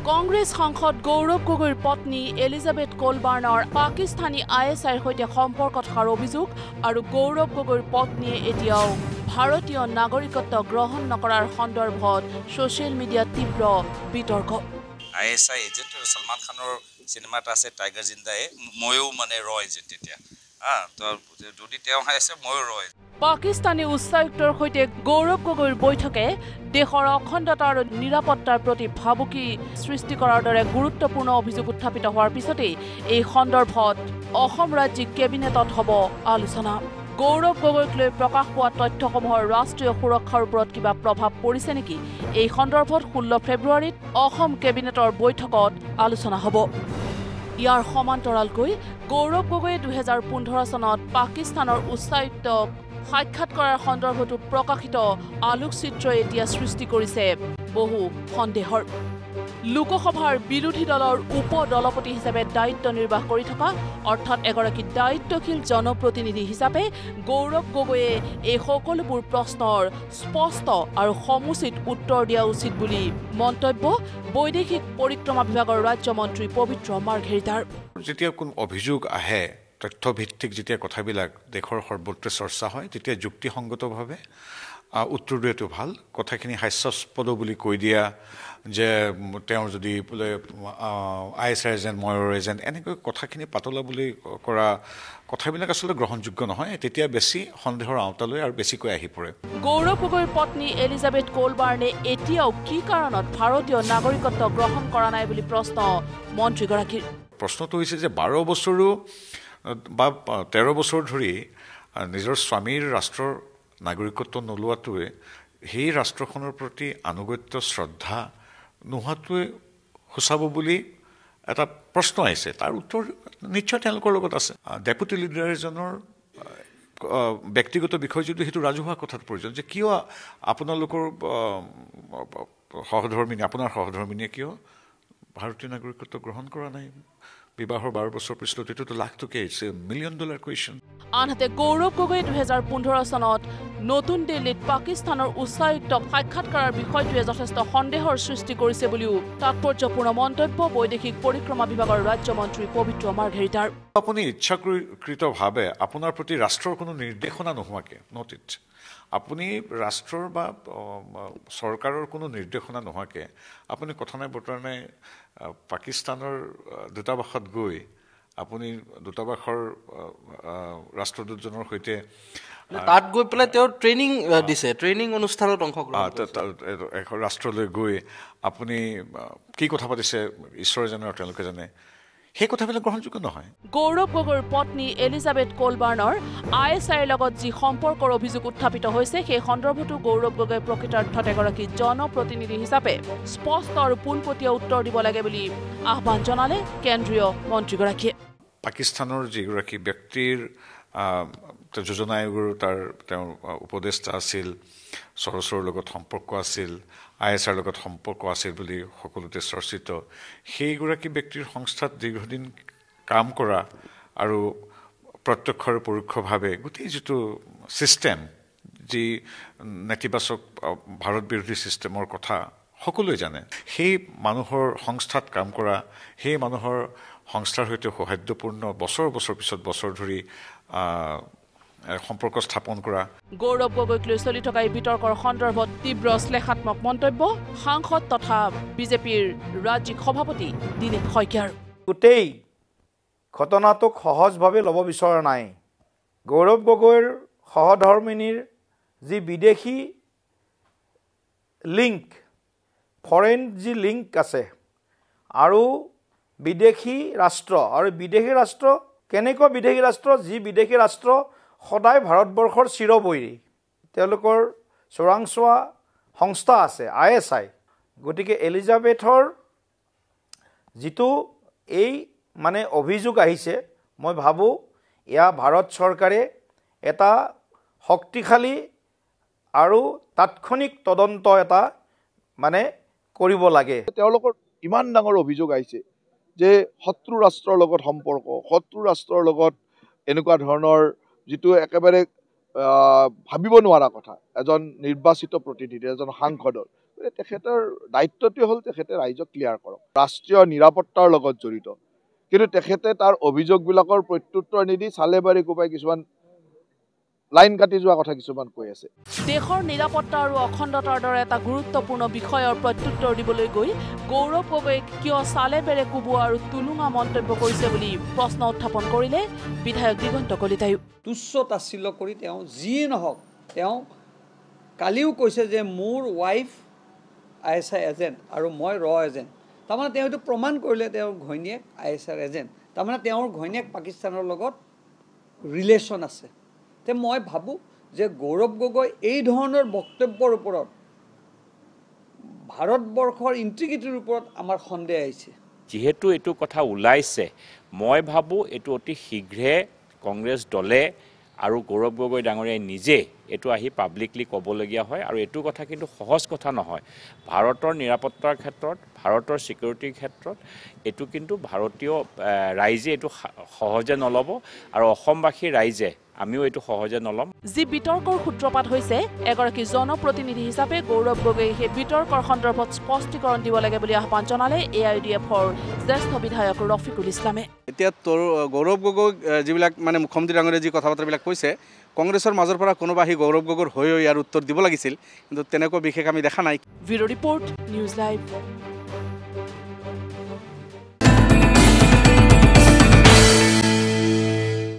কংগ্ৰেছ সাংসদ গৌৰৱ গগৈৰ পত্নী এলিজাবেথ কোলবাৰ্ণৰ পাকিস্তানী ISIৰ সৈতে সম্পৰ্ক থকাৰ অভিযোগ আৰু গৌৰৱ গগৈৰ পত্নীয়ে এতিয়াও ভাৰতীয় নাগৰিকত্ব গ্ৰহণ নকৰাৰ সন্দৰ্ভত ছ'চিয়েল মিডিয়াত তীব্ৰ বিতৰ্ক। ISI এজেণ্ট সলমান খানৰ চিনেমা এটা আছে টাইগাৰ জিন্দায়ে ময়ো মানে ৰয় যে তেতিয়া যদি তেওঁ আছে ময়ো ৰয়। পাকিস্তানী উচ্চায়ুক্তৰ সৈতে গৌৰৱ গগৈৰ বৈঠকে দেশৰ অখণ্ডতা আৰু নিৰাপত্তাৰ প্ৰতি ভাবুকি সৃষ্টি কৰাৰ দৰে গুৰুত্বপূৰ্ণ অভিযোগ উত্থাপিত হোৱাৰ পিছতেই এই সন্দৰ্ভত অসম ৰাজ্যিক কেবিনেটত হ'ব আলোচনা। গৌৰৱ গগৈক লৈ প্ৰকাশ পোৱা তথ্যসমূহৰ ৰাষ্ট্ৰীয় সুৰক্ষাৰ ওপৰত কিবা প্ৰভাৱ পৰিছে নেকি? এই সন্দৰ্ভত 16 ফেব্ৰুৱাৰীত অসম কেবিনেটৰ বৈঠকত আলোচনা হ'ব। ইয়াৰ সমান্তৰালকৈ গৌৰৱ গগৈয়ে 2015 চনত পাকিস্তানৰ উচ্চায়ুক্তক সাক্ষাৎ কৰাৰ সন্দৰ্ভতো প্ৰকাশিত আলোকচিত্ৰই এতিয়া সৃষ্টি কৰিছে বহু সন্দেহৰ। লোকসভাৰ বিৰোধী দলৰ উপ দলপতি হিচাপে দায়িত্ব নিৰ্বাহ কৰি থকা অৰ্থাৎ এগৰাকী দায়িত্বশীল জনপ্ৰতিনিধি হিচাপে গৌৰৱ গগৈয়ে এই সকলোবোৰ প্ৰশ্নৰ স্পষ্ট আৰু সমুচিত উত্তৰ দিয়া উচিত বুলি মন্তব্য বৈদেশিক পৰিক্ৰমা বিভাগৰ ৰাজ্যমন্ত্ৰী পবিত্ৰ মাৰ্ঘেৰিটাৰ। যেতিয়া কোনো অভিযোগ আহে তথ্যভিত্তিক যেতিয়া কথাবিলাক দেশৰ সৰ্বত্ৰ চৰ্চা হয় তেতিয়া যুক্তিসংগতভাৱে উত্তৰ দিয়াটো ভাল। কথাখিনি হাস্যাস্পদ বুলি কৈ দিয়া যে তেওঁৰ যদি বোলে ISI এজেণ্ট ময়ৰ এজেণ্ট এনেকৈ কথাখিনি পাতলা বুলি কৰা কথাবিলাক আচলতে গ্ৰহণযোগ্য নহয়। তেতিয়া বেছি সন্দেহৰ আওতালৈ আৰু বেছিকৈ আহি পৰে। গৌৰৱ গগৈৰ পত্নী এলিজাবেথ কোলবাৰ্ণে এতিয়াও কি কাৰণত ভাৰতীয় নাগৰিকত্ব গ্ৰহণ কৰা নাই বুলি প্ৰশ্ন মন্ত্ৰীগৰাকীৰ। প্ৰশ্নটো হৈছে যে 12 বছৰো বা 13 বছৰ ধৰি নিজৰ স্বামীৰ ৰাষ্ট্ৰৰ নাগৰিকত্ব নোলোৱাটোৱে সেই ৰাষ্ট্ৰখনৰ প্ৰতি আনুগত্য শ্ৰদ্ধা নোহোৱাটোৱে সূচাব বুলি এটা প্ৰশ্ন আহিছে। তাৰ উত্তৰ নিশ্চয় তেওঁলোকৰ লগত আছে। ডেপুটি লিডাৰ এজনৰ ব্যক্তিগত বিষয় যদি সেইটো ৰাজহুৱা কথাত প্ৰয়োজন যে কিয় আপোনালোকৰ সহধৰ্মিনী আপোনাৰ সহধৰ্মিনীয়ে কিয় ভাৰতীয় নাগৰিকত্ব গ্ৰহণ কৰা নাই? বিবাহৰ 12 বছৰ পিছত এইটোতো লাখ টকীয়া হৈছে, $1 million কুৱেশ্যন। আনহাতে গৌৰৱ গগৈয়ে 2015 চনত নতুন দিল্লীত পাকিস্তানৰ উচ্চায়ুক্তক সাক্ষাৎ কৰাৰ বিষয়টোৱে যথেষ্ট সন্দেহৰ সৃষ্টি কৰিছে বুলিও তাৎপৰ্যপূৰ্ণ মন্তব্য বৈদেশিক পৰিক্ৰমা বিভাগৰ ৰাজ্যমন্ত্ৰী পবিত্ৰ মাৰ্ঘেৰিটাৰ। আপুনি ইচ্ছাকৃতভাৱে আপোনাৰ প্ৰতি ৰাষ্ট্ৰৰ কোনো নিৰ্দেশনা নোহোৱাকৈ নটিত আপুনি ৰাষ্ট্ৰৰ বা চৰকাৰৰ কোনো নিৰ্দেশনা নোহোৱাকৈ আপুনি কথা নাই বতৰা নাই পাকিস্তানৰ দূতাবাসত গৈ আপুনি দূতাবাসৰ ৰাষ্ট্ৰদূতজনৰ সৈতে তাত গৈ পেলাই তেওঁ ট্ৰেইনিং দিছে, ট্ৰেইনিং অনুষ্ঠানত অংশগ্ৰহণ ৰাষ্ট্ৰলৈ গৈ আপুনি কি কথা পাতিছে ঈশ্বৰে জানে আৰু তেওঁলোকে জানে, সেই কথাবিলাক গ্ৰহণযোগ্য নহয়। গৌৰৱ গগৈৰ পত্নী এলিজাবেথ কোলবাৰ্ণৰ ISIৰ লগত যি সম্পৰ্কৰ অভিযোগ উত্থাপিত হৈছে সেই সন্দৰ্ভতো গৌৰৱ গগৈ প্ৰকৃতাৰ্থত এগৰাকী জনপ্ৰতিনিধি হিচাপে স্পষ্ট আৰু পোনপটীয়া উত্তৰ দিব লাগে বুলি আহ্বান জনালে কেন্দ্ৰীয় মন্ত্ৰীগৰাকীয়ে। পাকিস্তানৰ যিগৰাকী ব্যক্তিৰ যোজনা আয়োগৰ তেওঁৰ উপদেষ্টা আছিল, সৰসৰ লগত সম্পৰ্ক আছিল, ISIৰ লগত সম্পৰ্ক আছিল বুলি সকলোতে চৰ্চিত, সেইগৰাকী ব্যক্তিৰ সংস্থাত দীৰ্ঘদিন কাম কৰা আৰু প্ৰত্যক্ষ আৰু পৰোক্ষভাৱে গোটেই যিটো ছিষ্টেম যি নেতিবাচক ভাৰত বিৰোধী ছিষ্টেমৰ কথা সকলোৱে জানে, সেই মানুহৰ সংস্থাত কাম কৰা, সেই মানুহৰ সংস্থাৰ সৈতে সৌহাৰ্দ্যপূৰ্ণ বছৰ পিছত বছৰ ধৰি সম্পৰ্ক স্থাপন কৰা। গৌৰৱ গগৈক লৈ চলি থকা এই বিতৰ্কৰ সন্দৰ্ভত তীব্ৰ শ্লেষাত্মক মন্তব্য সাংসদ তথা বিজেপিৰ ৰাজ্যিক সভাপতি দিলীপ শইকীয়াৰ। গোটেই ঘটনাটোক সহজভাৱে ল'ব বিচৰা নাই। গৌৰৱ গগৈৰ সহধৰ্মিনীৰ যি বিদেশী লিংক, ফৰেইন যি লিংক আছে আৰু বিদেশী ৰাষ্ট্ৰ, আৰু বিদেশী ৰাষ্ট্ৰ কেনেকুৱা বিদেশী ৰাষ্ট্ৰ যি বিদেশী ৰাষ্ট্ৰ সদায় ভাৰতবৰ্ষৰ চিৰবৈৰী, তেওঁলোকৰ চোৰাংচোৱা সংস্থা আছে ISI। গতিকে এলিজাবেথৰ যিটো এই মানে অভিযোগ আহিছে, মই ভাবোঁ এয়া ভাৰত চৰকাৰে এটা শক্তিশালী আৰু তাৎক্ষণিক তদন্ত এটা মানে কৰিব লাগে। তেওঁলোকৰ ইমান ডাঙৰ অভিযোগ আহিছে যে শত্ৰু ৰাষ্ট্ৰৰ লগত সম্পৰ্ক, শত্ৰু ৰাষ্ট্ৰৰ লগত এনেকুৱা ধৰণৰ যিটো একেবাৰে ভাবিব নোৱাৰা কথা এজন নিৰ্বাচিত প্ৰতিনিধি, এজন সাংসদৰ। তেখেতৰ দায়িত্বটোৱে হ'ল তেখেতে ৰাইজক ক্লিয়াৰ কৰক ৰাষ্ট্ৰীয় নিৰাপত্তাৰ লগত জড়িত কিন্তু তেখেতে তাৰ অভিযোগবিলাকৰ প্ৰত্যুত্তৰ নিদি চালে বাৰী কোবাই কিছুমান লাইন কাটি যোৱা কথা কিছুমান কৈ আছে দেশৰ নিৰাপত্তা আৰু অখণ্ডতাৰ দৰে এটা গুৰুত্বপূৰ্ণ বিষয়ৰ প্ৰত্যুত্তৰ দিবলৈ গৈ গৌৰৱ গগৈ কিয় চালে বেৰে কোবোৱা আৰু তুলুঙা মন্তব্য কৰিছে বুলি প্ৰশ্ন উত্থাপন কৰিলে বিধায়ক দিগন্ত কলিতায়ো তুচ্ছ তাচ্ছিল্য কৰি তেওঁ যিয়ে নহওক তেওঁ কালিও কৈছে যে মোৰ ৱাইফ ISI এজেণ্ট আৰু মই ৰ এজেণ্ট তাৰমানে তেওঁ এইটো প্ৰমাণ কৰিলে তেওঁৰ ঘৈণীয়েক ISI এজেণ্ট তাৰমানে তেওঁৰ ঘৈণীয়েক পাকিস্তানৰ লগত ৰিলেশ্যন আছে তে মই ভাবোঁ যে গৌৰৱ গগৈ এই ধৰণৰ বক্তব্যৰ ওপৰত ভাৰতবৰ্ষৰ ইণ্টিগ্ৰিটিৰ ওপৰত আমাৰ সন্দেহ আহিছে যিহেতু এইটো কথা ওলাইছে মই ভাবোঁ এইটো অতি শীঘ্ৰে কংগ্ৰেছ দলে আৰু গৌৰৱ গগৈ ডাঙৰীয়াই নিজে এইটো আহি পাব্লিকলি ক'বলগীয়া হয় আৰু এইটো কথা কিন্তু সহজ কথা নহয় ভাৰতৰ নিৰাপত্তাৰ ক্ষেত্ৰত ভাৰতৰ ছিকিউৰিটিৰ ক্ষেত্ৰত এইটো কিন্তু ভাৰতীয় ৰাইজে এইটো সহজে নল'ব আৰু অসমবাসী ৰাইজে আমিও এইটো সহজে নল'ম যি বিতৰ্কৰ সূত্ৰপাত হৈছে এগৰাকী জনপ্ৰতিনিধি হিচাপে গৌৰৱ গগৈ সেই বিতৰ্কৰ সন্দৰ্ভত স্পষ্টীকৰণ দিব লাগে বুলি আহ্বান জনালে AIUDFৰ জ্যেষ্ঠ বিধায়ক ৰফিকুল ইছলামে এতিয়া গৌৰৱ গগৈ যিবিলাক মানে মুখ্যমন্ত্ৰী ডাঙৰীয়াই যি কথা বতৰাবিলাক কৈছে কংগ্ৰেছৰ মাজৰ পৰা কোনোবা আহি গৌৰৱ গগৈৰ হৈ ইয়াৰ উত্তৰ দিব লাগিছিল কিন্তু তেনেকুৱা বিশেষ আমি দেখা নাই ব্যুৰ' ৰিপৰ্ট নিউজ লাইভ